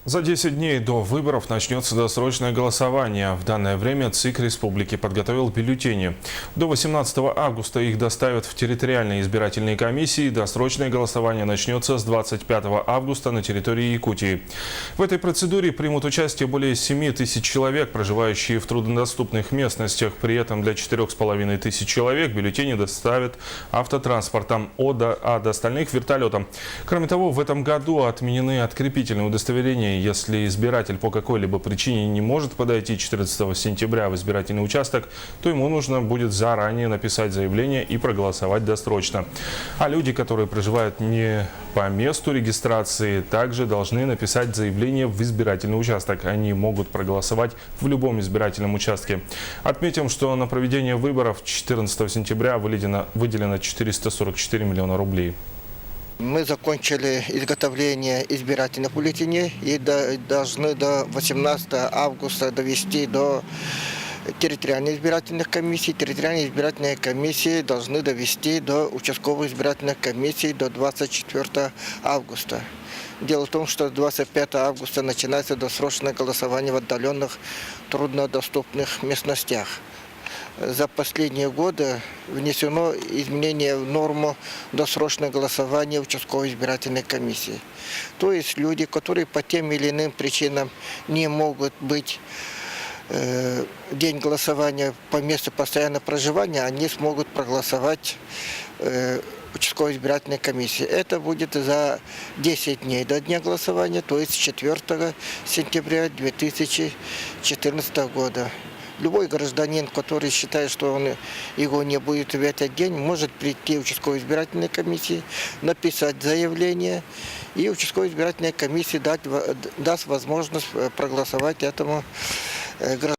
За 10 дней до выборов начнется досрочное голосование. В данное время ЦИК Республики подготовил бюллетени. До 18 августа их доставят в территориальные избирательные комиссии. Досрочное голосование начнется с 25 августа на территории Якутии. В этой процедуре примут участие более 7 тысяч человек, проживающие в труднодоступных местностях. При этом для 4,5 тысяч человек бюллетени доставят автотранспортом, а до остальных вертолетом. Кроме того, в этом году отменены открепительные удостоверения. Если избиратель по какой-либо причине не может подойти 14 сентября в избирательный участок, то ему нужно будет заранее написать заявление и проголосовать досрочно. А люди, которые проживают не по месту регистрации, также должны написать заявление в избирательный участок. Они могут проголосовать в любом избирательном участке. Отметим, что на проведение выборов 14 сентября выделено 444 миллиона рублей. Мы закончили изготовление избирательных бюллетеней и должны до 18 августа довести до территориальных избирательных комиссий. Территориальные избирательные комиссии должны довести до участковых избирательных комиссий до 24 августа. Дело в том, что 25 августа начинается досрочное голосование в отдаленных труднодоступных местностях. За последние годы внесено изменение в норму досрочного голосования участковой избирательной комиссии. То есть люди, которые по тем или иным причинам не могут быть в день голосования по месту постоянного проживания, они смогут проголосовать участковой избирательной комиссии. Это будет за 10 дней до дня голосования, то есть 4 сентября 2014 года. Любой гражданин, который считает, что его не будет в этот день, может прийти в участковую избирательную комиссию, написать заявление, и участковая избирательная комиссия даст возможность проголосовать этому гражданину.